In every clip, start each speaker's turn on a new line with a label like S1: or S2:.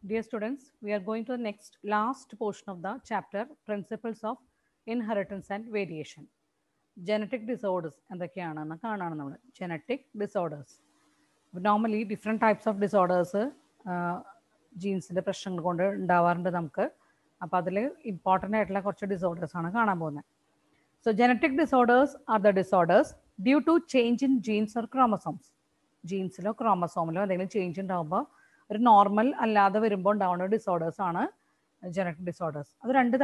S1: Dear students, we are going to the next last portion of the chapter Principles of Inheritance and Variation. Genetic disorders എന്തൊക്കെയാണെന്ന് കാണാണ് നമ്മൾ. Genetic disorders. Normally different types of disorders ജീൻസിൻ്റെ പ്രശ്നങ്ങൾ കൊണ്ട് ഉണ്ടാവാറുണ്ട് നമുക്ക്. അപ്പോൾ അതിൽ important ആയിട്ടുള്ള കുറച്ച് ഡിസോർഡേഴ്സ് ആണ് കാണാൻ പോകുന്നത്. So genetic disorders are the disorders due to change in genes or chromosomes. ജീൻസിലോ ക്രോമസോമിലോ എന്തെങ്കിലും ചേഞ്ച് ഉണ്ടാകുമ്പോൾ ഒരു നോർമൽ അല്ലാതെ വരുമ്പോൾ ഉണ്ടാവുന്ന ഡിസോർഡേഴ്സ് ആണ് ജനറ്റിക് ഡിസോർഡേഴ്സ്. അത് രണ്ട്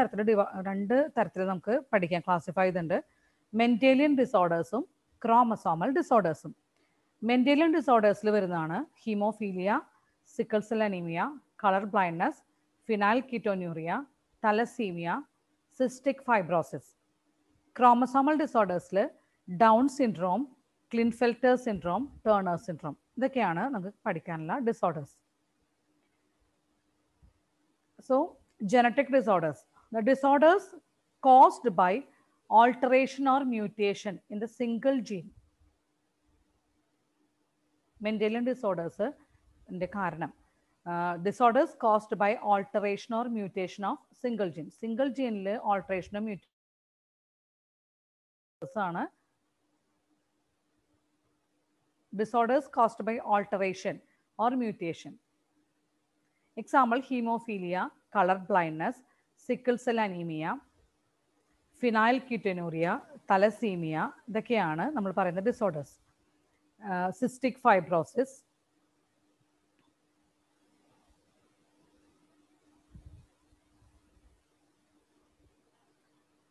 S1: തരത്തിൽ നമുക്ക് പഠിക്കാൻ ക്ലാസിഫൈ ചെയ്തിട്ടുണ്ട്. മെൻറ്റേലിയൻ ഡിസോർഡേഴ്സും ക്രോമസോമൽ ഡിസോർഡേഴ്സും. മെൻറ്റേലിയൻ ഡിസോർഡേഴ്സിൽ വരുന്നതാണ് haemophilia, sickle cell anaemia, colour blindness, phenyl ketonuria, thalassaemia, cystic fibrosis. Chromosomal ഡിസോർഡേഴ്സിൽ Down syndrome, Klinefelter syndrome, Turner syndrome, ഇതൊക്കെയാണ് നമുക്ക് പഠിക്കാനുള്ള disorders. So genetic disorders, the disorders caused by alteration or mutation in the single gene. Mendelian disorders ന്റെ കാരണം disorders caused by alteration or mutation of single gene. Single gene alteration or mutation ആണ് disorders caused by alteration or mutation. Example, hemophilia, color blindness, sickle cell anemia, phenylketonuria, thalassemia, ഇതൊക്കെയാണ് നമ്മൾ പറയുന്ന disorders. Cystic fibrosis,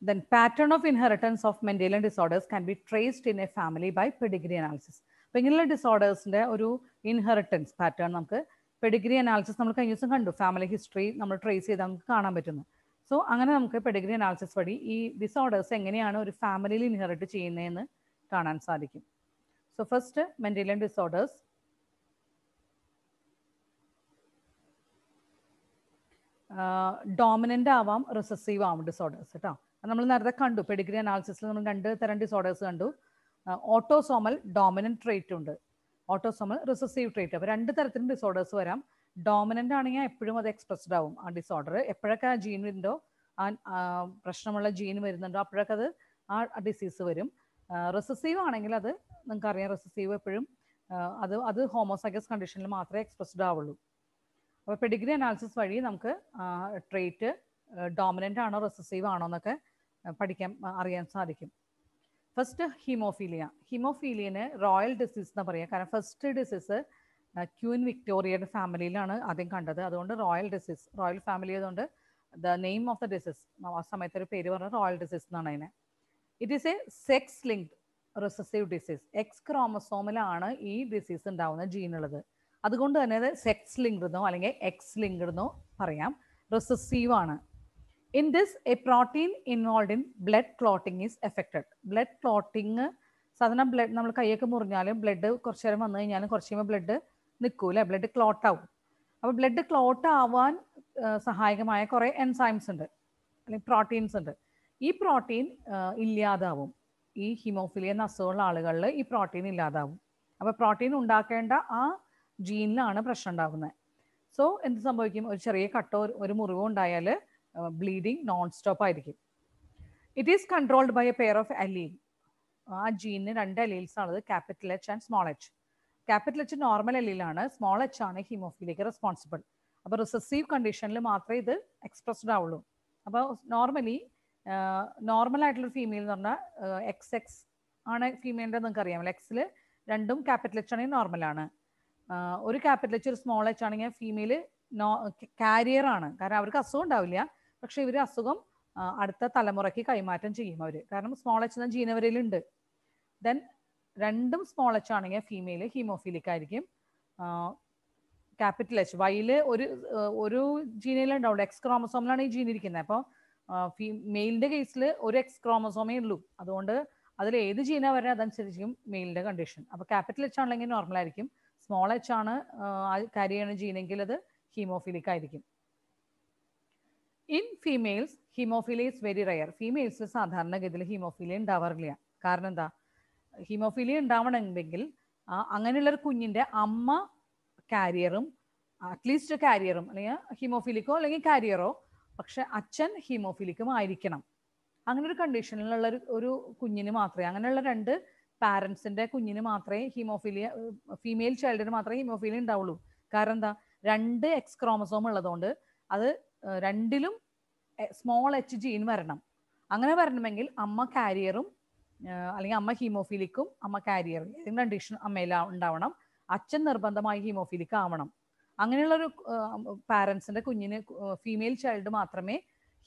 S1: then pattern of inheritance of Mendelian disorders can be traced in a family by pedigree analysis. അപ്പോൾ ഇങ്ങനെയുള്ള ഡിസോർഡേഴ്സിൻ്റെ ഒരു inheritance pattern നമുക്ക് Pedigree analysis നമ്മൾ കഴിഞ്ഞ ദിവസം കണ്ടു. ഫാമിലി ഹിസ്റ്ററി നമ്മൾ ട്രേസ് ചെയ്താൽ നമുക്ക് കാണാൻ പറ്റുന്നു. സോ അങ്ങനെ നമുക്ക് പെഡിഗ്രി അനാലിസിസ് വഴി ഈ ഡിസോർഡേഴ്സ് എങ്ങനെയാണ് ഒരു ഫാമിലിയിൽ ഇൻഹെറിറ്റ് ചെയ്യുന്നതെന്ന് കാണാൻ സാധിക്കും. So first Mendelian disorders. Dominant ആവാം, റിസസീവ് ആവാം ഡിസോർഡേഴ്സ് കേട്ടോ. നമ്മൾ നേരത്തെ കണ്ടു പെഡിഗ്രി അനാലിസിസിൽ നമ്മൾ രണ്ട് തരം ഡിസോർഡേഴ്സ് കണ്ടു. ഓട്ടോസോമൽ ഡോമിനൻറ്റ് ട്രേറ്റ് ഉണ്ട്, ഓട്ടോസോമൽ റിസസീവ് ട്രേറ്റ്. അപ്പോൾ രണ്ട് തരത്തിലും ഡിസോർഡേഴ്സ് വരാം. ഡോമിനൻ്റ് ആണെങ്കിൽ എപ്പോഴും അത് എക്സ്പ്രസ്ഡ് ആവും ആ ഡിസോർഡർ. എപ്പോഴൊക്കെ ആ ജീൻ വരുന്നുണ്ടോ, ആ പ്രശ്നമുള്ള ജീൻ വരുന്നുണ്ടോ അപ്പോഴൊക്കെ അത് ആ ഡിസീസ് വരും. റിസസീവ് ആണെങ്കിൽ അത് നിങ്ങൾക്കറിയാം, റിസസീവ് എപ്പോഴും അത് ഹോമോസൈഗസ് കണ്ടീഷനിൽ മാത്രമേ എക്സ്പ്രസ്ഡ് ആവുള്ളൂ. അപ്പോൾ പെഡിഗ്രി അനാലിസിസ് വഴി നമുക്ക് ട്രേറ്റ് ഡോമിനൻ്റ് ആണോ റിസസീവ് ആണോ എന്നൊക്കെ അറിയാൻ സാധിക്കും. First haemophilia. ഹീമോഫീലിയന് റോയൽ ഡിസീസ് എന്ന് പറയുക. കാരണം ഫസ്റ്റ് ഡിസീസ് ക്യൂൻ വിക്ടോറിയയുടെ ഫാമിലിയിലാണ് ആദ്യം കണ്ടത്. അതുകൊണ്ട് റോയൽ ഡിസീസ്, റോയൽ ഫാമിലി ആയതുകൊണ്ട് the name of the disease ആ സമയത്ത് ഒരു പേര് പറഞ്ഞാൽ റോയൽ ഡിസീസ് എന്നാണ് അതിനെ. It is a sex linked recessive disease. X ക്രോമസോമിലാണ് ഈ ഡിസീസ് ഉണ്ടാവുന്ന ജീനുള്ളത്. അതുകൊണ്ട് തന്നെ അത് സെക്സ് ലിങ്ക്ഡ് എന്നോ അല്ലെങ്കിൽ എക്സ് ലിങ്ക്ഡ് എന്നോ പറയാം. റിസസീവ് ആണ്. In this, a protein involved in blood clotting is affected. Blood clotting, സാധാരണ ബ്ലഡ് നമ്മൾ കൈയൊക്കെ മുറിഞ്ഞാലും ബ്ലഡ് കുറച്ച് നേരം വന്നു കഴിഞ്ഞാലും കുറച്ച് കഴിയുമ്പോൾ ബ്ലഡ് നിൽക്കൂല, ബ്ലഡ് ക്ലോട്ട് ആവും. അപ്പോൾ ബ്ലഡ് ക്ലോട്ട് ആവാൻ സഹായകമായ കുറേ എൻസൈംസ് ഉണ്ട്, അല്ലെങ്കിൽ പ്രോട്ടീൻസ് ഉണ്ട്. ഈ പ്രോട്ടീൻ ഇല്ലാതാവും. ഈ ഹീമോഫീലിയ എന്ന അസുഖമുള്ള ആളുകളിൽ ഈ പ്രോട്ടീൻ ഇല്ലാതാവും. അപ്പോൾ പ്രോട്ടീൻ ഉണ്ടാക്കേണ്ട ആ ജീനിലാണ് പ്രശ്നം ഉണ്ടാകുന്നത്. സോ എന്ത് സംഭവിക്കും, ഒരു ചെറിയ കട്ടോ ഒരു മുറിവോ ഉണ്ടായാൽ ബ്ലീഡിങ് നോൺ സ്റ്റോപ്പ് ആയിരിക്കും. It is controlled by a pair of allele. ആ ജീനിന് രണ്ട് അലീൽസ് ആണത്, capital H and small H. Capital H normal അലീലാണ്, സ്മോൾ എച്ച് ആണ് ഹീമോഫീലിയക്ക് റെസ്പോൺസിബിൾ. അപ്പോൾ റിസസീവ് കണ്ടീഷനിൽ മാത്രമേ ഇത് എക്സ്പ്രസ്ഡ് ആവുള്ളൂ. അപ്പോൾ നോർമൽ ആയിട്ടുള്ള ഫീമെയിൽ എന്ന് പറഞ്ഞാൽ XX ആണ് ഫീമെയിലിൻ്റെ, നിങ്ങൾക്ക് അറിയാമല്ലോ. എക്സിൽ രണ്ടും ക്യാപിറ്റൽ എച്ച് ആണെങ്കിൽ നോർമലാണ്. ഒരു ക്യാപിറ്റൽ എച്ച് ഒരു സ്മോൾ എച്ച് ആണെങ്കിൽ ഫീമെയിൽ കാരിയർ ആണ്. കാരണം അവർക്ക് അസുഖം ഉണ്ടാവില്ല, പക്ഷെ ഇവർ അസുഖം അടുത്ത തലമുറയ്ക്ക് കൈമാറ്റം ചെയ്യും അവർ. കാരണം സ്മോൾ എച്ച് എന്ന ജീനവരയിലുണ്ട്. ദെൻ രണ്ടും സ്മോൾ എച്ച് ആണെങ്കിൽ ഫീമെയിൽ ഹീമോഫീലിക് ആയിരിക്കും. ക്യാപിറ്റൽ എച്ച് വൈയിൽ ഒരു ജീനയിൽ ഉണ്ടാവുള്ളൂ, എക്സ് ക്രോമസോമിലാണ് ഈ ജീൻ ഇരിക്കുന്നത്. അപ്പോൾ മെയിലിൻ്റെ കേസിൽ ഒരു എക്സ് ക്രോമസോമേ ഉള്ളൂ. അതുകൊണ്ട് അതിൽ ഏത് ജീനാ വരെ അതനുസരിച്ചും മെയിലിൻ്റെ കണ്ടീഷൻ. അപ്പോൾ ക്യാപിറ്റൽ എച്ച് ആണെങ്കിൽ നോർമൽ ആയിരിക്കും, സ്മോൾ എച്ച് ആണ് കാരി ചെയ്യുന്ന ജീനെങ്കിൽ അത് ഹീമോഫീലിക് ആയിരിക്കും. In females haemophilia is very rare. ഫീമെയിൽസിൽ സാധാരണഗതിയിൽ ഹീമോഫീലിയ ഉണ്ടാവാറില്ല. കാരണം എന്താ, ഹീമോഫീലിയ ഉണ്ടാവണമെങ്കിൽ അങ്ങനെയുള്ളൊരു കുഞ്ഞിൻ്റെ അമ്മ കാരിയറും അറ്റ്ലീസ്റ്റ് കാരിയറും അല്ലെങ്കിൽ ഹീമോഫിലിക്കോ അല്ലെങ്കിൽ കാരിയറോ, പക്ഷെ അച്ഛൻ ഹീമോഫിലിക്കും ആയിരിക്കണം. അങ്ങനെ ഒരു കണ്ടീഷനിലുള്ള ഒരു കുഞ്ഞിന് മാത്രമേ, അങ്ങനെയുള്ള 2 പാരൻസിന്റെ കുഞ്ഞിന് മാത്രമേ ഹീമോഫീലിയ, ഫീമെയിൽ ചൈൽഡിന് മാത്രമേ ഹീമോഫീലിയ ഉണ്ടാവുള്ളൂ. കാരണം എന്താ, 2 X ക്രോമസോം ഉള്ളതുകൊണ്ട് അത് രണ്ടിലും സ്മോൾ h ജീൻ വരണം. അങ്ങനെ വരണമെങ്കിൽ അമ്മ കാരിയറും അല്ലെങ്കിൽ അമ്മ ഹീമോഫീലിക്കും അമ്മ കാരിയറും ഏതെങ്കിലും കണ്ടീഷൻ അമ്മയിൽ ഉണ്ടാവണം. അച്ഛൻ നിർബന്ധമായി ഹീമോഫീലിക് ആവണം. അങ്ങനെയുള്ളൊരു പാരൻസിന്റെ കുഞ്ഞിന്, ഫീമെയിൽ ചൈൽഡ് മാത്രമേ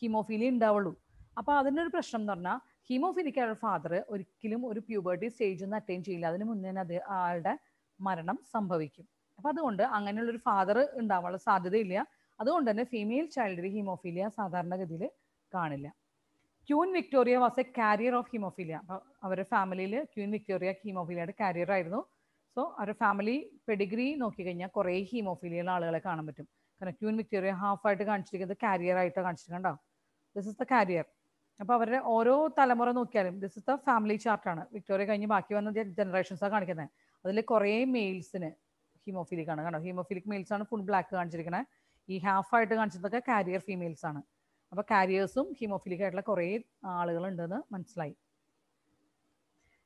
S1: ഹീമോഫീലിയ ഉണ്ടാവുള്ളൂ. അപ്പോൾ അതിനൊരു പ്രശ്നം എന്ന് പറഞ്ഞാൽ ഹീമോഫിലിക്കായ ഫാദർ ഒരിക്കലും ഒരു പ്യൂബർട്ടി സ്റ്റേജ് ഒന്നും അറ്റൈൻ ചെയ്യില്ല. അതിന് മുന്നേ അത് ആളുടെ മരണം സംഭവിക്കും. അപ്പം അതുകൊണ്ട് അങ്ങനെയുള്ളൊരു ഫാദർ ഉണ്ടാവാനുള്ള സാധ്യതയില്ല. അതുകൊണ്ട് തന്നെ ഫീമെയിൽ ചൈൽഡിൽ ഹീമോഫീലിയ സാധാരണഗതിയിൽ കാണില്ല. Queen Victoria was A carrier of haemophilia. അപ്പോൾ അവരുടെ ഫാമിലിയിൽ ക്യൂൻ വിക്ടോറിയ ഹീമോഫീലിയയുടെ കാരിയർ ആയിരുന്നു. സോ അവരുടെ ഫാമിലി പെഡിഗ്രി നോക്കിക്കഴിഞ്ഞാൽ കുറേ ഹീമോഫീലിയയുള്ള ആളുകളെ കാണാൻ പറ്റും. കാരണം ക്യൂൻ വിക്ടോറിയ ഹാഫായിട്ട് കാണിച്ചിരിക്കുന്നത് കാരിയർ ആയിട്ട് കാണിച്ചിട്ടുണ്ടോ. This is the carrier. അപ്പോൾ അവരുടെ ഓരോ തലമുറ നോക്കിയാലും ദിസ് ഇസ് ദ ഫാമിലി ചാർട്ടാണ്. വിക്ടോറിയ കഴിഞ്ഞ് ബാക്കി വന്ന ജനറേഷൻസാണ് കാണിക്കുന്നത്. അതിൽ കുറേ മെയിൽസിന് ഹീമോഫിലിക് ആണ്. കാരണം ഹീമോഫിലിക് മെയിൽസ് ആണ് ഫുൾ ബ്ലാക്ക് കാണിച്ചിരിക്കുന്നത്. ഈ ഹാഫായിട്ട് കാണിച്ചതൊക്കെ കാരിയർ ഫീമെയിൽസ് ആണ്. അപ്പോൾ കാരിയേഴ്സും ഹീമോഫിലിക് ആയിട്ടുള്ള കുറേ ആളുകൾ ഉണ്ടെന്ന് മനസ്സിലായി.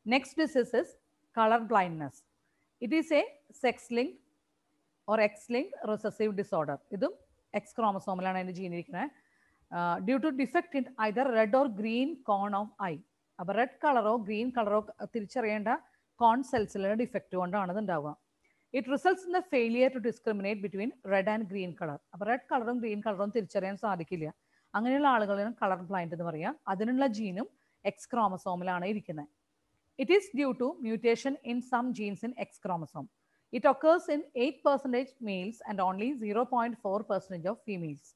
S1: Next disease is colour blindness. It is a sex linked or X linked recessive disorder. ഇതും എക്സ് ക്രോമസോമിലാണ് അതിൻ്റെ ജീനിരിക്കുന്നത്. Due to defect in either red or green cone of eye. അപ്പോൾ റെഡ് കളറോ ഗ്രീൻ കളറോ തിരിച്ചറിയേണ്ട കോൺ സെൽസിലുള്ള ഡിഫക്റ്റ് കൊണ്ടാണ് ഇത് ഉണ്ടാവുക. It results in the failure to discriminate between red and green colour. അപ്പോൾ റെഡ് കളറും ഗ്രീൻ കളറും തിരിച്ചറിയാൻ സാധിക്കില്ല. അങ്ങനെയുള്ള ആളുകളാണ് കളർ ബ്ലൈൻഡ് എന്ന് പറയുക. അതിനുള്ള ജീനും എക്സ് ക്രോമസോമിലാണ് ഇരിക്കുന്നത്. It is due to mutation in some genes in X chromosome. It occurs in 8% males and only 0.4% of females.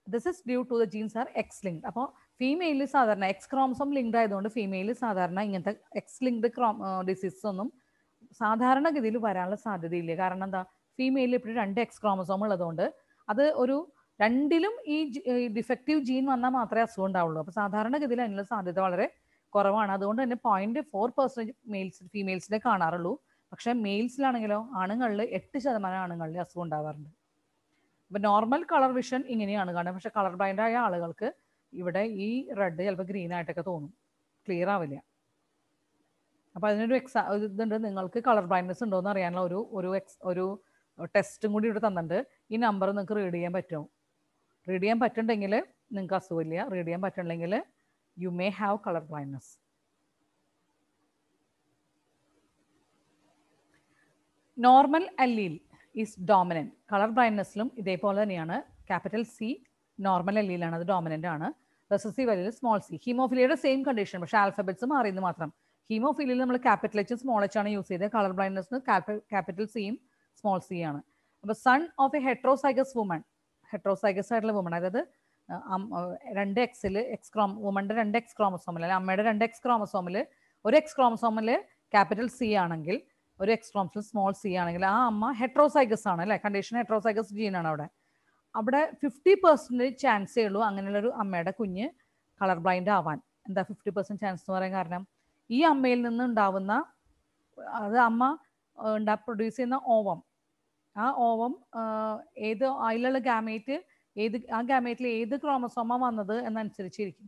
S1: This is due to the genes are X linked. അപ്പോൾ ഫീമെയിലിൽ സാധാരണ X chromosome linked ആയതുകൊണ്ട് ഫീമെയിലിൽ സാധാരണ ഇങ്ങനത്തെ X linked diseases ഒന്നും സാധാരണഗതിയിൽ വരാനുള്ള സാധ്യതയില്ല. കാരണം എന്താ, ഫീമെയിലിൽ ഇപ്പോഴും 2 എക്സ് ക്രോമസോം ഉള്ളതുകൊണ്ട് അത് ഒരു രണ്ടിലും ഈ ഡിഫക്റ്റീവ് ജീൻ വന്നാൽ മാത്രമേ അസുഖം ഉണ്ടാവുള്ളൂ. അപ്പോൾ സാധാരണഗതിയിൽ അതിനുള്ള സാധ്യത വളരെ കുറവാണ്. അതുകൊണ്ട് തന്നെ 0.4% മെയിൽസ് ഫീമെയിൽസിനെ കാണാറുള്ളൂ. പക്ഷേ മെയിൽസിലാണെങ്കിലോ ആണുങ്ങളിൽ 8% ആണുങ്ങളിൽ അസുഖം ഉണ്ടാവാറുണ്ട്. അപ്പോൾ നോർമൽ കളർ വിഷൻ ഇങ്ങനെയാണ് കാണുക. പക്ഷേ കളർ ബ്ലൈൻഡ് ആയ ആളുകൾക്ക് ഇവിടെ ഈ റെഡ് ചിലപ്പോൾ ഗ്രീൻ ആയിട്ടൊക്കെ തോന്നും, ക്ലിയർ ആവില്ല. അപ്പോൾ അതിനൊരു ഇതുണ്ട്. നിങ്ങൾക്ക് കളർ ബ്ലൈൻഡ്നെസ് ഉണ്ടോ എന്ന് അറിയാനുള്ള ഒരു ടെസ്റ്റും കൂടി ഇവിടെ തന്നിട്ടുണ്ട്. ഈ നമ്പർ നിങ്ങൾക്ക് റീഡ് ചെയ്യാൻ പറ്റുമോ? റീഡ് ചെയ്യാൻ പറ്റുന്നുണ്ടെങ്കിൽ നിങ്ങൾക്ക് അസുഖമില്ല. റീഡ് ചെയ്യാൻ പറ്റുന്നില്ലെങ്കിൽ you may have colour blindness. Normal allele is dominant. Colour ബ്ലൈൻഡ്നെസ്സിലും ഇതേപോലെ തന്നെയാണ്. ക്യാപിറ്റൽ സി നോർമൽ അല്ലീലാണ്, അത് ഡോമിനൻ്റ് ആണ്. Recessive allele small C. ഹീമോഫിലിയയുടെ സെയിം കണ്ടീഷൻ, പക്ഷേ ആൽഫബറ്റ്സ് മാറിയെന്ന് മാത്രം. ഹീമോഫിലിയയിൽ നമ്മൾ ക്യാപിറ്റൽ എച്ചും സ്മോൾ എച്ച് ആണ് യൂസ് ചെയ്തത്. കളർ ബ്ലൈൻഡ്നെസ്സിന് ക്യാപിറ്റൽ സിയും സ്മോൾ സി ആണ്. അപ്പോൾ son of a heterozygous woman, heterozygous ആയിട്ടുള്ള വുമൺ, അതായത് 2 എക്സിൽ വുമൻ്റെ 2 എക്സ് ക്രോമസോമിൽ അല്ലെങ്കിൽ അമ്മയുടെ 2 എക്സ് ക്രോമസോമിൽ ഒരു എക്സ് ക്രോമസോമിൽ ക്യാപിറ്റൽ സി ആണെങ്കിൽ ഒരു എക്സ് ക്രോമസോം സ്മോൾ സി ആണെങ്കിൽ ആ അമ്മ ഹെട്രോസൈഗസ് ആണ് അല്ലേ. കണ്ടീഷൻ ഹെട്രോസൈഗസ് ജീനാണ്. അവിടെ 50% ചാൻസേ ഉള്ളൂ അങ്ങനെയുള്ളൊരു അമ്മയുടെ കുഞ്ഞ് കളർ ബ്ലൈൻഡ് ആവാൻ. എന്താ 50% ചാൻസ് എന്ന് പറയാൻ കാരണം, ഈ അമ്മയിൽ നിന്ന് ഉണ്ടാവുന്ന, അത് അമ്മ പ്രൊഡ്യൂസ് ചെയ്യുന്ന ഓവം, ആ ഓവം അതിലുള്ള ഗാമേറ്റ് ആ ഗാമേറ്റിൽ ഏത് ക്രോമസോമാണ് വന്നത് എന്നനുസരിച്ചിരിക്കും.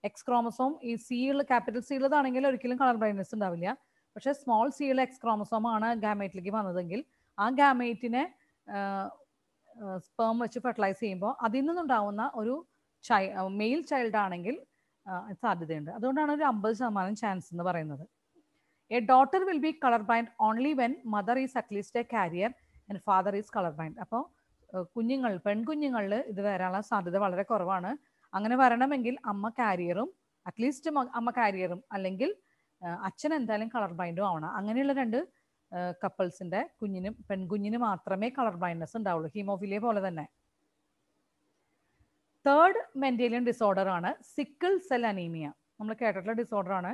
S1: എക്സ് ക്രോമസോം ഈ സിയുള്ള ക്യാപിറ്റൽ സി ഉള്ളതാണെങ്കിൽ ഒരിക്കലും കളർ ബ്ലൈൻഡ്നെസ് ഉണ്ടാവില്ല. പക്ഷേ സ്മോൾ സിയുള്ള എക്സ് ക്രോമസോമാണ് ഗാമേറ്റിലേക്ക് വന്നതെങ്കിൽ ആ ഗാമേറ്റിനെ സ്പേം വെച്ച് ഫെർട്ടിലൈസ് ചെയ്യുമ്പോൾ അതിൽ നിന്നുണ്ടാവുന്ന ഒരു മെയിൽ ചൈൽഡ് ആണെങ്കിൽ സാധ്യതയുണ്ട്. അതുകൊണ്ടാണ് ഒരു 50% ചാൻസ് എന്ന് പറയുന്നത്. A daughter will be colour blind only when mother is at least A carrier and father is colour blind. അപ്പോൾ പെൺകുഞ്ഞുങ്ങളിൽ ഇത് വരാനുള്ള സാധ്യത വളരെ കുറവാണ്. അങ്ങനെ വരണമെങ്കിൽ അമ്മ കാരിയറും അല്ലെങ്കിൽ അച്ഛൻ എന്തായാലും കളർ ബ്ലൈൻഡും ആവണം. അങ്ങനെയുള്ള 2 കപ്പിൾസിന്റെ പെൺകുഞ്ഞിന് മാത്രമേ കളർ ബ്ലൈൻഡ്നെസ് ഉണ്ടാവുള്ളൂ, ഹീമോഫിലിയ പോലെ തന്നെ. തേർഡ് മെന്റേലിയൻ ഡിസോർഡർ ആണ് സിക്കിൾ സെൽ അനീമിയ. നമ്മൾ കേട്ടിട്ടുള്ള ഡിസോർഡർ ആണ്.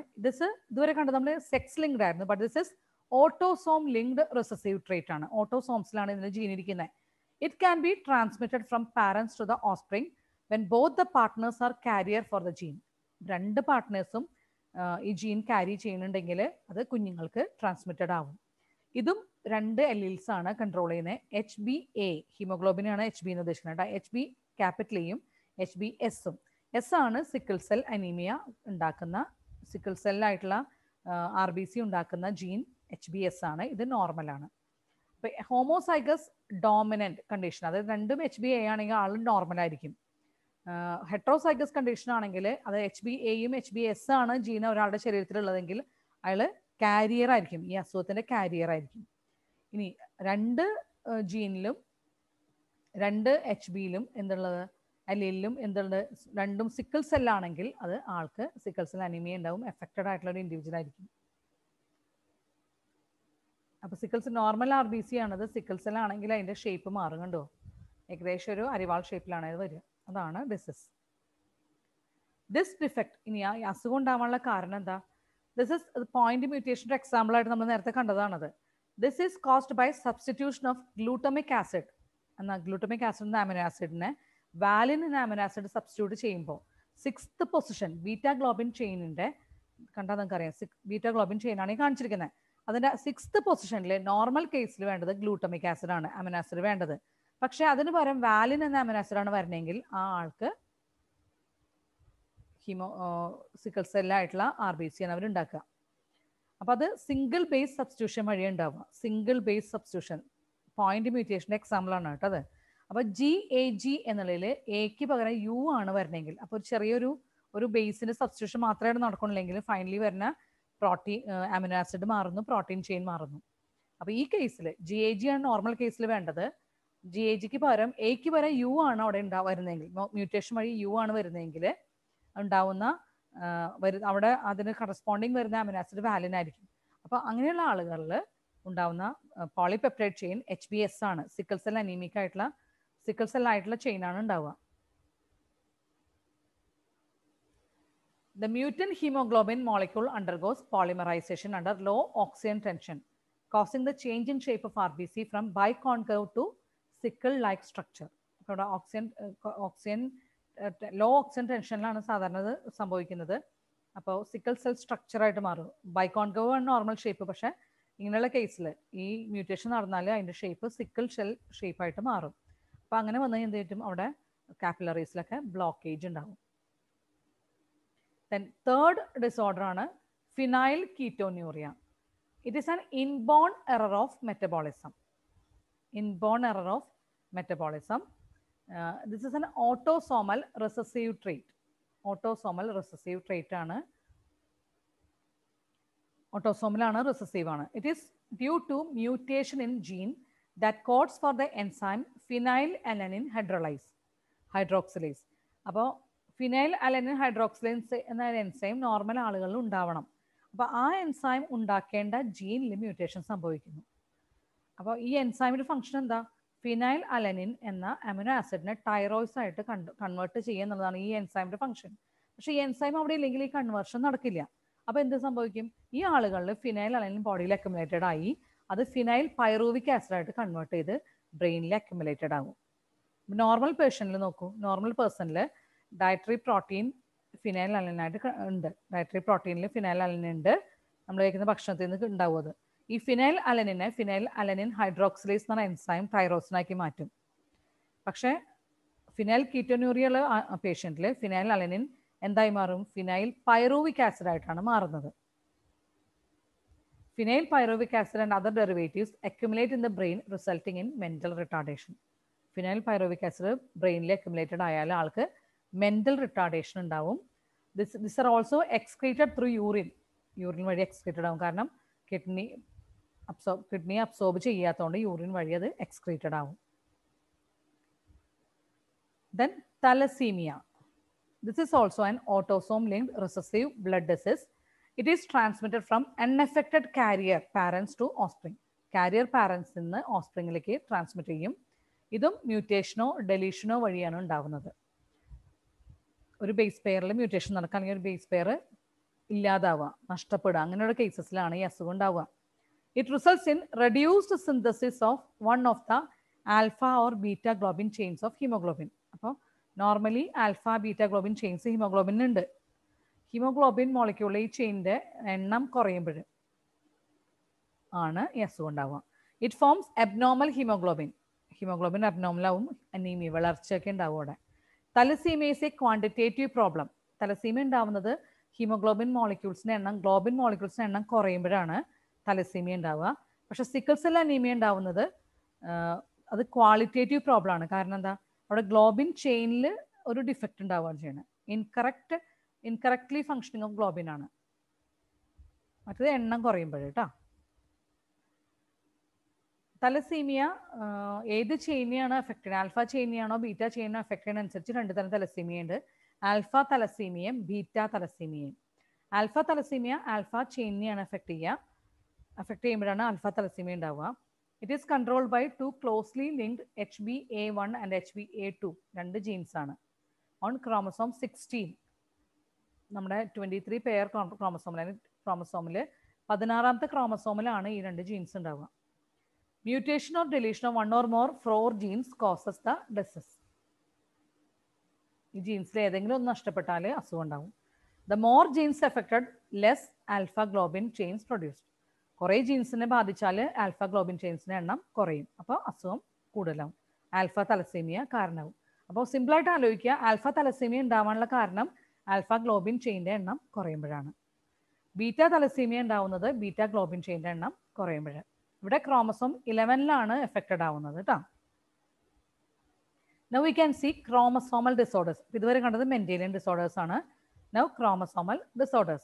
S1: ഇതുവരെ കണ്ടത് നമ്മൾ സെക്സ് ലിങ്ക്ഡ് ആയിരുന്നു. But this is autosome linked recessive trait ആണ്. ഓട്ടോസോംസിലാണ് ഇതിന് ജീൻ ഇരിക്കുന്നത്. It can be transmitted from parents to the offspring when both the partners are carrier for the gene. 2 പാർട്ട്നേഴ്സും ഈ ജീൻ ക്യാരി ചെയ്യുന്നുണ്ടെങ്കിൽ അത് കുഞ്ഞുങ്ങൾക്ക് ട്രാൻസ്മിറ്റഡ് ആവും. ഇതും രണ്ട് എലീൽസ് ആണ് കൺട്രോൾ ചെയ്യുന്നത്. HbA ഹീമോഗ്ലോബിനാണ് HB എന്ന് ഉദ്ദേശിക്കുന്നത് കേട്ടോ. HB ക്യാപിറ്റൽ എയും HbSഉം. എസ് ആണ് സിക്കിൾ സെൽ അനീമിയ ഉണ്ടാക്കുന്ന, സിക്കിൾ സെല്ലായിട്ടുള്ള RBC ഉണ്ടാക്കുന്ന ജീൻ HbS ആണ്. ഇത് നോർമലാണ്. അപ്പൊ ഹോമോസൈഗസ് ഡോമിനന്റ് കണ്ടീഷൻ, അതായത് രണ്ടും HbA ആണെങ്കിൽ ആൾ നോർമൽ ആയിരിക്കും. ഹെട്രോസൈഗസ് കണ്ടീഷൻ ആണെങ്കിൽ അത് HbAയും HbS ആണ് ജീൻ ഒരാളുടെ ശരീരത്തിലുള്ളതെങ്കിൽ അയാൾ കാരിയർ ആയിരിക്കും, ഈ അസുഖത്തിന്റെ കാരിയർ ആയിരിക്കും. ഇനി രണ്ട് ജീനിലും രണ്ട് Hbയിലും എന്തുള്ളത്, അലീലിലും എന്തുള്ളത്, രണ്ടും സിക്കിൾ സെല്ലാണെങ്കിൽ അത് ആൾക്ക് സിക്കിൾ സെൽ അനീമിയ ഉണ്ടാവും, എഫക്റ്റഡ് ആയിട്ടുള്ള ഒരു ഇൻഡിവിജ്വൽ ആയിരിക്കും. അപ്പൊ സിക്കിൾ സെൽ നോർമൽ RBC ആണത്, സിക്കിൾ സെൽ ആണെങ്കിൽ അതിന്റെ ഷേപ്പ് മാറും, കണ്ടോ, ഏകദേശം ഒരു അരിവാൾ ഷേപ്പിലാണ് ഇത് വരിക. അതാണ് ഡിസീസ്. ദിസ് ഡിഫക്ട്, ഇനി ആ അസുഖം ഉണ്ടാവാനുള്ള കാരണം എന്താ? ദിസ് ഇസ് പോയിന്റ് മ്യൂട്ടേഷൻ്റെ എക്സാമ്പിൾ ആയിട്ട് നമ്മൾ നേരത്തെ കണ്ടതാണത്. This is caused by substitution of glutamic acid എന്ന ഗ്ലൂട്ടമിക് ആസിഡ് എന്ന അമിനോ ആസിഡിനെ വാലിൻ എന്ന അമിനോ ആസിഡ് സബ്സ്റ്റിറ്റ്യൂട്ട് ചെയ്യുമ്പോൾ 6th പൊസിഷൻ ബീറ്റാ ഗ്ലോബിൻ ചെയിനിന്റെ, കണ്ടാൽ നിങ്ങൾക്ക് അറിയാം, ബീറ്റാ ഗ്ലോബിൻ ചെയിനാണ് ഈ കാണിച്ചിരിക്കുന്നത്. അതിന്റെ 6th പൊസിഷനിൽ നോർമൽ കേസിൽ വേണ്ടത് ഗ്ലൂട്ടമിക് ആസിഡ് ആണ്, അമിനോ ആസിഡ് വേണ്ടത്. പക്ഷെ അതിന് പകരം വാലിൻ എന്ന അമിനോ ആസിഡ് ആണ് വരണമെങ്കിൽ ആ ആൾക്ക് സിക്കിൾ സെല്ലായിട്ടുള്ള RBC ആണ് അവരുണ്ടാക്കുക. അപ്പൊ അത് സിംഗിൾ ബേസ് സബ്സ്റ്റിറ്റ്യൂഷൻ വഴി ഉണ്ടാവുക. സിംഗിൾ ബേസ് സബ്സ്റ്റിറ്റ്യൂഷൻ പോയിന്റ് മ്യൂട്ടേഷന്റെ എക്സാമ്പിൾ ആണ് കേട്ടോ അത്. അപ്പൊ GAG എന്നുള്ളതിൽ എക്ക് പകരം U ആണ് വരണമെങ്കിൽ, അപ്പൊ ഒരു ചെറിയൊരു ബേസിന്റെ സബ്സ്റ്റിറ്റ്യൂഷൻ മാത്രമേ നടക്കണില്ലെങ്കിൽ ഫൈനലി വരുന്ന പ്രോട്ടീൻ അമിനോ ആസിഡ് മാറുന്നു, പ്രോട്ടീൻ ചെയിൻ മാറുന്നു. അപ്പൊ ഈ കേസിൽ GAG ആണ് നോർമൽ കേസിൽ വേണ്ടത്. GAGക്ക് പകരം എക്ക് പകരം U ആണ് അവിടെ വരുന്നതെങ്കിൽ, മ്യൂട്ടേഷൻ വഴി U ആണ് വരുന്നതെങ്കിൽ ഉണ്ടാവുന്ന അവിടെ അതിന് കറസ്പോണ്ടിങ് വരുന്ന അമിനോ ആസിഡ് വാലിൻ ആയിരിക്കും. അപ്പൊ അങ്ങനെയുള്ള ആളുകളിൽ ഉണ്ടാവുന്ന പോളിപെപ്റ്റൈഡ് ചെയിൻ HbS ആണ്, സിക്കിൾ സെൽ അനീമിക് ആയിട്ടുള്ള സിക്കിൾ സെൽ ആയിട്ടുള്ള ചെയിൻ ആണ് ഉണ്ടാവുക. The mutant hemoglobin molecule undergoes polymerization under low oxygen tension, causing the change in shape of RBC from biconcave to sickle-like structure. അപ്പോൾ oxygen law oxygen ടെൻഷനിലാണ് സാധാരണ സംഭവിക്കുന്നത്. അപ്പോൾ sickle cell സ്ട്രക്ചറായിട്ട് മാറും. Biconcave ആണ് normal shape, പക്ഷെ ഇങ്ങനെയുള്ള കേസിൽ ഈ മ്യൂട്ടേഷൻ നടന്നാൽ അതിൻ്റെ ഷേപ്പ് സിക്കിൾ സെൽ ഷേപ്പായിട്ട് മാറും. അപ്പോൾ അങ്ങനെ വന്നു കഴിഞ്ഞാൽ എന്ത് പറ്റും, അവിടെ കാപ്പിലറീസിലൊക്കെ ബ്ലോക്കേജ് ഉണ്ടാവും. Then third disorder ആണ് phenyl ketonuria. It is an inborn error of metabolism. Inborn error of metabolism. This is an autosomal recessive trait. Autosomal recessive trait ആണ്. Autosomal ആണ്, recessive ആണ്. It is due to mutation in gene that codes for the enzyme phenylalanine hydroxylase. അപ്പോൾ phenyl alanine hydroxylase എന്ന enzyme normal ആളുകളിൽ ഉണ്ടാവണം. അപ്പോൾ ആ enzyme ഉണ്ടാക്കേണ്ട ജീനിൽ മ്യൂട്ടേഷൻ സംഭവിക്കുന്നു. അപ്പോൾ ഈ എൻസൈമിന്റെ ഫംഗ്ഷൻ എന്താ? ഫിനൈൽ അലനിൻ എന്ന അമിനോ ആസിഡിനെ ടൈറോയ്സ് ആയിട്ട് കൺവേർട്ട് ചെയ്യുക എന്നുള്ളതാണ് ഈ എൻസൈമിന്റെ ഫംഗ്ഷൻ. പക്ഷേ ഈ എൻസൈം അവിടെ ഇല്ലെങ്കിൽ ഈ കൺവേർഷൻ നടക്കില്ല. അപ്പോൾ എന്ത് സംഭവിക്കും? ഈ ആളുകളിൽ ഫിനൈൽ അലനിൻ ബോഡിയിൽ അക്യുമുലേറ്റഡ് ആയി അത് ഫിനൈൽ പൈറൂവിക് ആസിഡായിട്ട് കൺവേർട്ട് ചെയ്ത് ബ്രെയിനിൽ അക്യുമുലേറ്റഡ് ആകും. നോർമൽ പേഴ്സണിൽ നോക്കൂ, നോർമൽ പേഴ്സണിൽ ഡയറ്ററി പ്രോട്ടീൻ ഫിനൈൽ അലനായിട്ട് ഉണ്ട്. ഡയറ്ററി പ്രോട്ടീനിൽ ഫിനൈൽ അലനിൻ ഉണ്ട്, നമ്മൾ കഴിക്കുന്ന ഭക്ഷണത്തിൽ നിന്ന് ഉണ്ടാവും അത്. ഈ ഫിനൈൽ അലനിനെ ഫിനൈൽ അലനിൻ ഹൈഡ്രോക്സിലേസ് എന്ന എൻസൈം ടൈറോസിനാക്കി മാറ്റും. പക്ഷേ ഫിനൈൽ കീറ്റോന്യൂറിയുള്ള പേഷ്യൻറ്റിൽ ഫിനൈൽ അലനിൻ എന്തായി മാറും? ഫിനൈൽ പൈറൂവിക് ആസിഡ് ആയിട്ടാണ് മാറുന്നത്. Phenyl pyruvic acid and other derivatives accumulate in the brain resulting in mental retardation. Phenyl pyruvic acid ബ്രെയിനിൽ അക്യുമുലേറ്റഡ് ആയാൽ ആൾക്ക് മെന്റൽ റിട്ടാർഡേഷൻ ഉണ്ടാവും. This are also excreted through urine വഴി excreted ആവും. കാരണം കിഡ്നി അബ്സോർബ് ചെയ്യാത്തതുകൊണ്ട് യൂറിൻ വഴി അത് എക്സ്ക്രീറ്റഡ് ആവും. Then thalassaemia. This is also an autosome-linked recessive blood disease. It is transmitted from unaffected carrier parents to offspring. Carrier parents നിന്ന് ഓസ്പ്രിങ്ങിലേക്ക് transmit ചെയ്യും. ഇതും മ്യൂട്ടേഷനോ ഡെലീഷനോ വഴിയാണ് ഉണ്ടാകുന്നത്. ഒരു ബേസ് പെയറിൽ മ്യൂട്ടേഷൻ നടക്കുക, അല്ലെങ്കിൽ ഒരു ബേസ് പെയർ ഇല്ലാതാവുക, നഷ്ടപ്പെടുക, അങ്ങനെയുള്ള കേസസിലാണ് ഈ അസുഖം ഉണ്ടാവുക. It results in reduced synthesis of one of the alpha or beta globin chains of hemoglobin. അപ്പോൾ normally alpha beta globin chains ഹീമോഗ്ലോബിനുണ്ട്. ഹീമോഗ്ലോബിൻ മോളിക്യൂളിൽ ഈ ചെയിൻ്റെ എണ്ണം കുറയുമ്പോൾ ആണ് ഈ അസുഖം ഉണ്ടാവുക. It forms abnormal haemoglobin. Haemoglobin abnormal ആവും, അനീമിയ വളർച്ചയൊക്കെ ഉണ്ടാവും അവിടെ. Thalassaemia is a quantitative problem. Thalassaemia ഉണ്ടാവുന്നത് ഹീമോഗ്ലോബിൻ മോളിക്യൂൾസിൻ്റെ എണ്ണം, ഗ്ലോബിൻ മോളിക്യൂൾസിൻ്റെ എണ്ണം കുറയുമ്പോഴാണ് തലസീമിയ ഉണ്ടാവുക. പക്ഷെ സിക്കിൾ സെൽ അനീമിയ ഉണ്ടാവുന്നത് അത് ക്വാളിറ്റേറ്റീവ് പ്രോബ്ലം ആണ്. കാരണം എന്താ, അവിടെ ഗ്ലോബിൻ ചെയിനിൽ ഒരു ഡിഫക്റ്റ് ഉണ്ടാവുകയാണ് ചെയ്യുന്നത്. ഇൻകറക്റ്റ്ലി ഫങ്ഷനിങ് ഓഫ് ഗ്ലോബിൻ ആണ്. മറ്റത് എണ്ണം കുറയുമ്പോൾ കേട്ടോ. തലസീമിയ ഏത് ചെയിനെയാണ് എഫക്റ്റ് ചെയ്യുന്നത്, ആൽഫ ചെയിനെയാണോ ബീറ്റ ചെയിനോ എഫക്റ്റ് ചെയ്യുന്ന അനുസരിച്ച് രണ്ട് തരം തലസീമിയ ഉണ്ട്. ആൽഫ തലസീമിയയും ബീറ്റ തലസീമിയയും. ആൽഫ തലസീമിയ ആൽഫ ചെയിനെയാണ് എഫക്റ്റ് ചെയ്യുമ്പോഴാണ് ആൽഫ തലസീമിയ ഉണ്ടാവുക. It is controlled by two closely linked HbA1 and HbA2 രണ്ട് ജീൻസ് ആണ് ഓൺ ക്രോമസോം 16. നമ്മുടെ 23 പെയർ ക്രോമസോമിൽ 16ാമത്തെ ക്രോമസോമിലാണ് ഈ രണ്ട് ജീൻസ് ഉണ്ടാവുക. Mutation or deletion of 1 or more 4 genes causes the disease. ഈ ജീൻസിൽ ഏതെങ്കിലും ഒന്ന് നഷ്ടപ്പെട്ടാൽ അസുഖം ഉണ്ടാവും. The more genes affected less alpha globin chains produced. കുറേ ജീൻസിനെ ബാധിച്ചാൽ ആൽഫ ഗ്ലോബിൻ ചെയിൻസിൻ്റെ എണ്ണം കുറയും, അപ്പോൾ അസുഖം കൂടുതലാവും, ആൽഫ തലസീമിയ കാരണമാവും. അപ്പോൾ സിമ്പിളായിട്ട് ആലോചിക്കുക, ആൽഫ തലസീമിയ ഉണ്ടാവാനുള്ള കാരണം ആൽഫ ഗ്ലോബിൻ ചെയിൻ്റെ എണ്ണം കുറയുമ്പോഴാണ്. ബീറ്റ തലസീമിയ ഉണ്ടാവുന്നത് ബീറ്റ ഗ്ലോബിൻ ചെയിൻ്റെ എണ്ണം കുറയുമ്പോഴാണ്. ഇവിടെ ക്രോമസോം 11ലാണ് എഫക്റ്റഡ് ആവുന്നത് കേട്ടോ. Now we can see chromosomal disorders. ഇതുവരെ കണ്ടത് മെൻഡേലിയൻ ഡിസോർഡേഴ്സ് ആണ്. Now chromosomal disorders.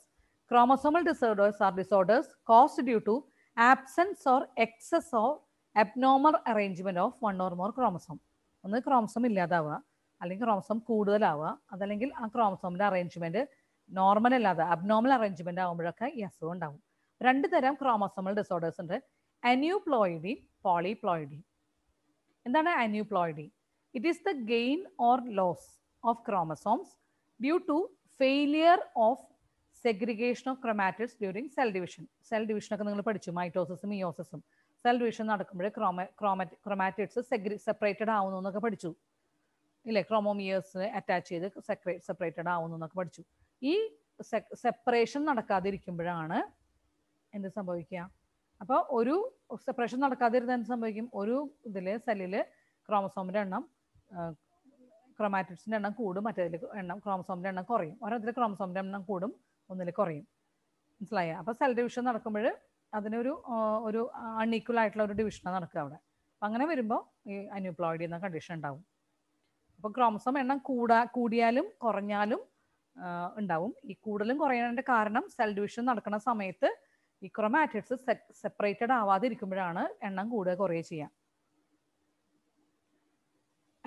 S1: Chromosomal disorders are disorders caused due to absence or excess of abnormal arrangement of 1 or more chromosome. ഒന്ന് chromosome ഇല്ലാതാവുക, അല്ലെങ്കിൽ chromosome കൂടുതലാവുക, അതല്ലെങ്കിൽ ആ ക്രോമസോമിൻ്റെ arrangement normal അല്ലാതെ abnormal arrangement ആകുമ്പോഴൊക്കെ ഈ അസുഖം ഉണ്ടാവും. രണ്ട് തരം ക്രോമസോമൽ ഡിസോർഡേഴ്സ് ഉണ്ട്, അന്യൂപ്ലോയിഡി, പോളിപ്ലോയിഡി. എന്താണ് aneuploidy? It is the gain or loss of chromosomes due to failure of segregation of chromatids during cell division. Cell division ഒക്കെ നിങ്ങൾ പഠിച്ചു, മൈറ്റോസിസും മിയോസിസും. സെൽ ഡിവിഷൻ നടക്കുമ്പോൾ ക്രോമാറ്റിഡ്സ് സെപ്പറേറ്റഡ് ആവുന്നു എന്നൊക്കെ പഠിച്ചു ഇല്ലേ? ക്രോമോമിയേഴ്സ് അറ്റാച്ച് ചെയ്ത് സെപ്പറേറ്റഡ് ആവുന്നു എന്നൊക്കെ പഠിച്ചു. ഈ സെപ്പറേഷൻ നടക്കാതിരിക്കുമ്പോഴാണ് എന്ത് സംഭവിക്കുക? അപ്പോൾ ഒരു സെപ്പറേഷൻ നടക്കാതിരുന്ന എന്ത് സംഭവിക്കും? ഒരു ഇതിൽ സെല്ലിൽ ക്രോമസോമിൻ്റെ എണ്ണം, ക്രോമാറ്റിഡ്സിൻ്റെ എണ്ണം കൂടും, മറ്റേതിൽ ക്രോമസോമിൻ്റെ എണ്ണം കുറയും. ഓരോതിൽ ക്രോമസോമിൻ്റെ എണ്ണം കൂടും, ഒന്നിൽ കുറയും. മനസ്സിലായ? അപ്പോൾ സെൽ ഡിവിഷൻ നടക്കുമ്പോൾ അതിനൊരു അൺഈക്വൽ ആയിട്ടുള്ള ഒരു ഡിവിഷനാണ് നടക്കുക അവിടെ. അപ്പം അങ്ങനെ വരുമ്പോൾ ഈ അന്യൂപ്ലോയിഡി എന്ന കണ്ടീഷൻ ഉണ്ടാവും. അപ്പോൾ ക്രോമസോം എണ്ണം കൂടിയാലും കുറഞ്ഞാലും ഉണ്ടാവും. ഈ കൂടുതലും കുറയാനുള്ള കാരണം സെൽ ഡിവിഷൻ നടക്കുന്ന സമയത്ത് ഈ ക്രോമാറ്റിഡ്സ് സെപ്പറേറ്റഡ് ആവാതിരിക്കുമ്പോഴാണ് എണ്ണം കൂടുക കുറയുക ചെയ്യുക.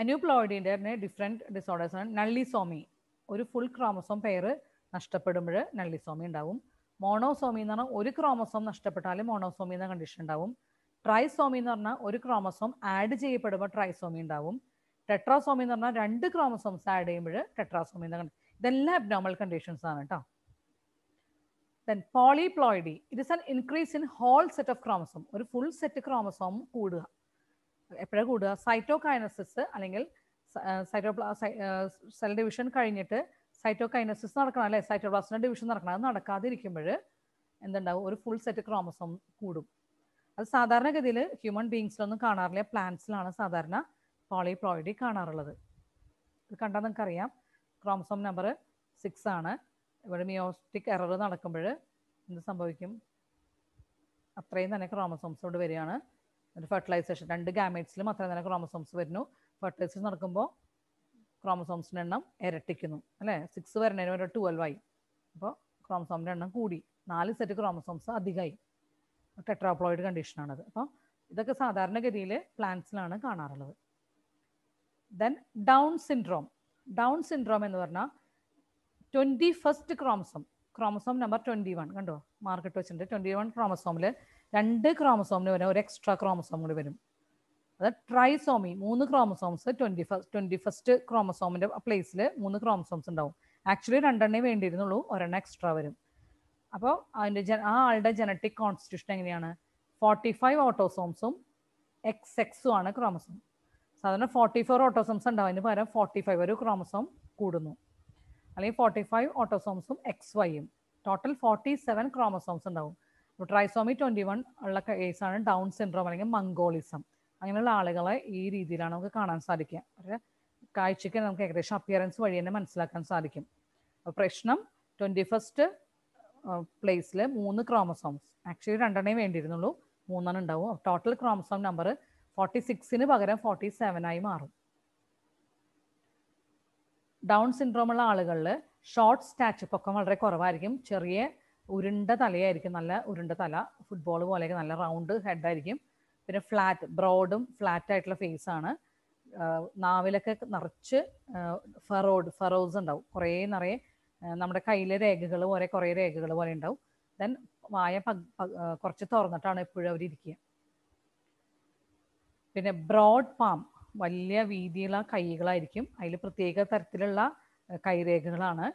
S1: അന്യൂപ്ലോയിഡിൻ്റെ തന്നെ ഡിഫറെൻറ്റ് ഡിസോർഡേഴ്സ് ആണ്. നള്ളിസോമി, ഒരു ഫുൾ ക്രോമസോം പെയർ നഷ്ടപ്പെടുമ്പോൾ നള്ളിസോമി ഉണ്ടാവും. മോണോസോമി എന്ന് പറഞ്ഞാൽ ഒരു ക്രോമസോം നഷ്ടപ്പെട്ടാലും മോണോസോമി എന്ന കണ്ടീഷൻ ഉണ്ടാവും. ട്രൈസോമി എന്ന് പറഞ്ഞാൽ ഒരു ക്രോമസോം ആഡ് ചെയ്യപ്പെടുമ്പോൾ ട്രൈസോമി ഉണ്ടാവും. ടെട്രാസോമി എന്ന് പറഞ്ഞാൽ 2 ക്രോമസോംസ് ആഡ് ചെയ്യുമ്പോൾ ടെട്രാസോമി എന്ന കണ്ടീഷൻ. ഇതെല്ലാം അബ്നോർമൽ കണ്ടീഷൻസ് ആണ് കേട്ടോ. Then polyploidy, it is an increase in whole set of chromosome. ഒരു ഫുൾ സെറ്റ് ക്രോമസോം കൂടുക. എപ്പോഴാണ് കൂടുക? സൈറ്റോകൈനസിസ് അല്ലെങ്കിൽ സെൽ ഡിവിഷൻ കഴിഞ്ഞിട്ട് സൈറ്റോകൈനസിസ് നടക്കണം അല്ലേ? സൈറ്റോപ്ലാസ്മിൻ്റെ ഡിവിഷൻ നടക്കണം. അത് നടക്കാതിരിക്കുമ്പോൾ എന്തുണ്ടാവും? ഒരു ഫുൾ സെറ്റ് ക്രോമസോം കൂടും. അത് സാധാരണഗതിയിൽ ഹ്യൂമൻ ബീങ്സിലൊന്നും കാണാറില്ല, പ്ലാന്റ്സിലാണ് സാധാരണ പോളിപ്ലോയിഡി കാണാറുള്ളത്. ഇത് കണ്ടാൽ നിങ്ങൾക്കറിയാം, ക്രോമസോം നമ്പർ 6 ആണ്. ഇവിടെ മിയോട്ടിക് എറർ നടക്കുമ്പോൾ എന്ത് സംഭവിക്കും? അത്രയും തന്നെ ക്രോമസോംസ് കൊണ്ട് വരികയാണ്. ഒരു ഫെർട്ടിലൈസേഷൻ 2 ഗാമേറ്റ്സിലും അത്രയും തന്നെ ക്രോമസോംസ് വരുന്നു. ഫെർട്ടിലൈസേഷൻ നടക്കുമ്പോൾ ക്രോമസോംസിൻ്റെ എണ്ണം ഇരട്ടിക്കുന്നു അല്ലേ? 6 വരുന്നതിന് ഒരു 12 ആയി. അപ്പോൾ ക്രോമസോമിൻ്റെ എണ്ണം കൂടി, 4 സെറ്റ് ക്രോമസോംസ് അധികമായി. ടെട്രാപ്ലോയിഡ് കണ്ടീഷനാണത്. അപ്പോൾ ഇതൊക്കെ സാധാരണഗതിയിൽ പ്ലാന്റ്സിലാണ് കാണാറുള്ളത്. Then down syndrome. Down syndrome എന്ന് പറഞ്ഞാൽ 21st ക്രോമസോം നമ്പർ 21 കണ്ടോ, മാർക്കിട്ട് വെച്ചിട്ടുണ്ട്. 21 ക്രോമസോമിൽ 2 ക്രോമസോമിന് വരെ ഒരു എക്സ്ട്രാ ക്രോമസോം കൂടി വരും. അത് ട്രൈസോമി, 3 ക്രോമസോംസ് 21st ക്രോമസോമിൻ്റെ പ്ലേസിൽ 3 ക്രോമസോംസ് ഉണ്ടാവും. ആക്ച്വലി 2 വേണ്ടിയിരുന്നുള്ളൂ, ഒരെണ്ണം എക്സ്ട്രാ വരും. അപ്പോൾ അതിൻ്റെ ആ ആളുടെ ജനറ്റിക് കോൺസ്റ്റിറ്റ്യൂഷൻ എങ്ങനെയാണ്? 45 ഓട്ടോസോംസും XX ആണ് ക്രോമസോം. സാധാരണ 44 ഓട്ടോസോംസ് ഉണ്ടാവും, അതിന് പകരം 45 ഒരു ക്രോമസോം കൂടുന്നു. അല്ലെങ്കിൽ 45 ഓട്ടോസോംസും XYയും, ടോട്ടൽ 47 ക്രോമസോംസ് ഉണ്ടാവും. ട്രൈസോമി 21 ഉള്ള കേസാണ് ഡൗൺ സിൻഡ്രോം അല്ലെങ്കിൽ മംഗോളിസം. അങ്ങനെയുള്ള ആളുകളെ ഈ രീതിയിലാണ് നമുക്ക് കാണാൻ സാധിക്കുക. അവരുടെ കാഴ്ചയ്ക്ക് നമുക്ക് ഏകദേശം അപ്പിയറൻസ് വഴി തന്നെ മനസ്സിലാക്കാൻ സാധിക്കും. അപ്പോൾ പ്രശ്നം 21st പ്ലേസിൽ 3 ക്രോമസോംസ്, ആക്ച്വലി 2 വേണ്ടിയിരുന്നുള്ളൂ, 3 ഉണ്ടാവും. ടോട്ടൽ ക്രോമസോം നമ്പർ 46 പകരം 47 ആയി മാറും. ഡൗൺ സിൻഡ്രോം ഉള്ള ആളുകളിൽ ഷോർട്ട് സ്റ്റാച്ചർ, പൊക്കം വളരെ കുറവായിരിക്കും, ചെറിയ ഉരുണ്ട തലയായിരിക്കും, നല്ല ഉരുണ്ട തല, ഫുട്ബോൾ പോലെയൊക്കെ നല്ല റൗണ്ട് ഹെഡായിരിക്കും. പിന്നെ ഫ്ലാറ്റ്, ബ്രോഡും ഫ്ലാറ്റ് ആയിട്ടുള്ള ഫേസ് ആണ്. നാവിലൊക്കെ നിറച്ച് ഫറോസ് ഉണ്ടാവും, നിറയെ നമ്മുടെ കയ്യിലെ രേഖകൾ പോലെ കുറേ രേഖകൾ പോലെ ഉണ്ടാവും. ദെൻ വായ കുറച്ച് തുറന്നിട്ടാണ് എപ്പോഴും അവരിയ്ക്കുക. പിന്നെ ബ്രോഡ് പാം, വലിയ വീതിയുള്ള കൈകളായിരിക്കും, അതിൽ പ്രത്യേക തരത്തിലുള്ള കൈരേഖകളാണ്.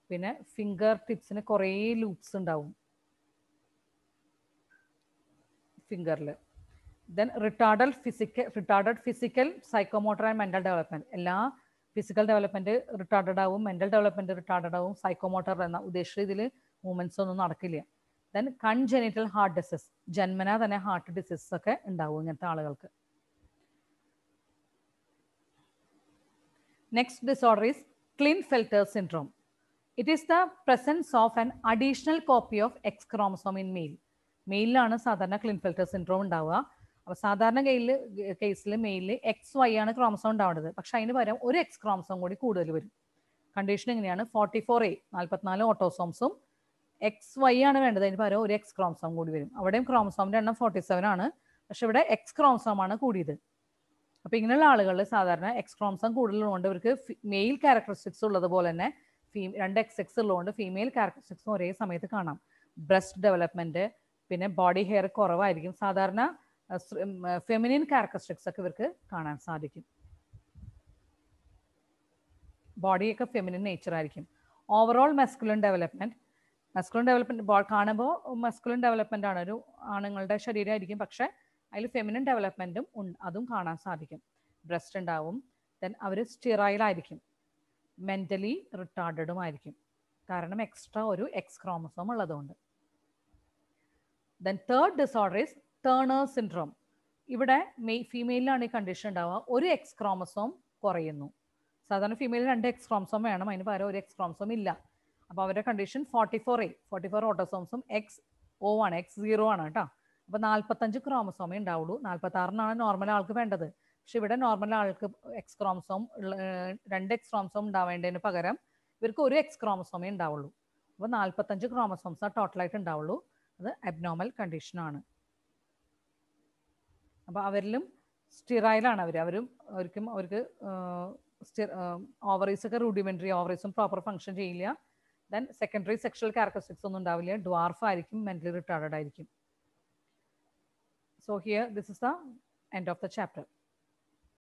S1: പിന്നെ ഫിംഗർ ടിപ്സിന് കുറേ ലൂപ്സ് ഉണ്ടാവും ഫിംഗറിൽ. Then retarded physical psychomotor and mental development, എല്ലാ ഫിസിക്കൽ ഡെവലപ്മെൻറ്റ് റിട്ടാർഡഡ് ആവും, മെൻ്റൽ ഡെവലപ്മെൻറ്റ് റിട്ടാർഡഡ് ആവും, സൈക്കോമോട്ടർ എന്ന ഉദ്ദേശിച്ച ഇതിൽ മൂവ്മെൻറ്റ്സ് ഒന്നും നടക്കില്ല. ദെൻ കൺജെനിറ്റൽ ഹാർട്ട് ഡിസീസ്, ജന്മന തന്നെ ഹാർട്ട് ഡിസീസസ് ഒക്കെ ഉണ്ടാവും ഇങ്ങനത്തെ ആളുകൾക്ക്. Next disorder is Klinefelter syndrome. It is the presence of an additional copy of X chromosome in male. മെയിലാണ് സാധാരണ ക്ലിൻഫെൽറ്റർ സിൻഡ്രോം ഉണ്ടാവുക. അപ്പോൾ സാധാരണ കേസിൽ മെയിലിൽ XY ആണ് ക്രോമസോം ഉണ്ടാവേണ്ടത്, പക്ഷെ അതിന് പകരം ഒരു X ക്രോമസോം കൂടി കൂടുതൽ വരും. കണ്ടീഷൻ എങ്ങനെയാണ്? 44A 44 ഓട്ടോസോംസും XY ആണ് വേണ്ടത്, അതിന് പകരം ഒരു X ക്രോമസോം കൂടി വരും. അവിടെയും ക്രോമസോമിൻ്റെ എണ്ണം 47 ആണ്, പക്ഷെ ഇവിടെ X ക്രോമസോം ആണ് കൂടിയത്. അപ്പോൾ ഇങ്ങനെയുള്ള ആളുകളിൽ സാധാരണ X ക്രോമസോം കൂടുതലുള്ളതുകൊണ്ട് ഇവർക്ക് മെയിൽ ക്യാരക്ടറിസ്റ്റിക്സ് ഉള്ളതുപോലെ തന്നെ 2 XX ഉള്ളതുകൊണ്ട് ഫീമെയിൽ ക്യാരക്ടറിസ്റ്റിക്സും ഒരേ സമയത്ത് കാണാം. ബ്രസ്റ്റ് ഡെവലപ്മെൻറ്റ്, പിന്നെ ബോഡി ഹെയർ കുറവായിരിക്കും. സാധാരണ ഫെമിനിൻ ക്യാരക്ടറിസ്റ്റിക്സ് ഒക്കെ ഇവർക്ക് കാണാൻ സാധിക്കും. ബോഡിയൊക്കെ ഫെമിനിൻ നേച്ചർ ആയിരിക്കും. ഓവറോൾ മസ്കുലിൻ ഡെവലപ്മെൻറ്റ് കാണുമ്പോൾ മസ്കുലിൻ ഡെവലപ്മെൻ്റ് ആണ്, ഒരു ആണുങ്ങളുടെ ശരീരമായിരിക്കും, പക്ഷേ അതിൽ ഫെമിനിൻ ഡെവലപ്മെൻറ്റും അതും കാണാൻ സാധിക്കും. ബ്രസ്റ്റ് ഉണ്ടാവും. ദെൻ അവർ സ്റ്റിറൈലായിരിക്കും, മെൻ്റലി റിട്ടാർഡഡും ആയിരിക്കും, കാരണം എക്സ്ട്രാ ഒരു X ക്രോമസോം ഉള്ളതുകൊണ്ട്. Then third disorder is turner syndrome. ഇവിടെ ഫീമെയിലാണ് ഈ കണ്ടീഷൻ ഉണ്ടാവുക, ഒരു X ക്രോമസോം കുറയുന്നു. സാധാരണ ഫീമെയിൽ 2 X ക്രോമസോം വേണം, അതിന് പകരം ഒരു X ക്രോമസോം ഇല്ല. അപ്പോൾ അവരുടെ കണ്ടീഷൻ 44 ഓട്ടോസോംസും XO ആണ്, X0 ആണ് കേട്ടോ. അപ്പോൾ 45 ക്രോമസോമേ ഉണ്ടാവുള്ളൂ. 46 നോർമൽ ആൾക്ക് വേണ്ടത്. പക്ഷെ ഇവിടെ നോർമൽ ആൾക്ക് X ക്രോമസോം 2 X ക്രോമസോം ഉണ്ടാവേണ്ടതിന് പകരം ഇവർക്ക് ഒരു X ക്രോമസോമേ ഉണ്ടാവുള്ളൂ. അപ്പോൾ 45 ക്രോമസോംസ് ടോട്ടലായിട്ട് ഉണ്ടാവുള്ളൂ. അത് അബ്നോർമൽ കണ്ടീഷനാണ്. അപ്പോൾ അവരിലും സ്റ്റിറൈലാണ് അവർക്ക് ഓവറീസ് ഒക്കെ റൂഡിമെൻ്ററി ഓവറീസും പ്രോപ്പർ ഫംഗ്ഷൻ ചെയ്യില്ല. ദെൻ സെക്കൻഡറി സെക്ഷൽ ക്യാരക്ടറിസ്റ്റിക്സ് ഒന്നും ഉണ്ടാവില്ല. ഡ്വാർഫ് ആയിരിക്കും, മെൻ്റലി റിട്ടാർഡഡ് ആയിരിക്കും. So here this is the end of the chapter.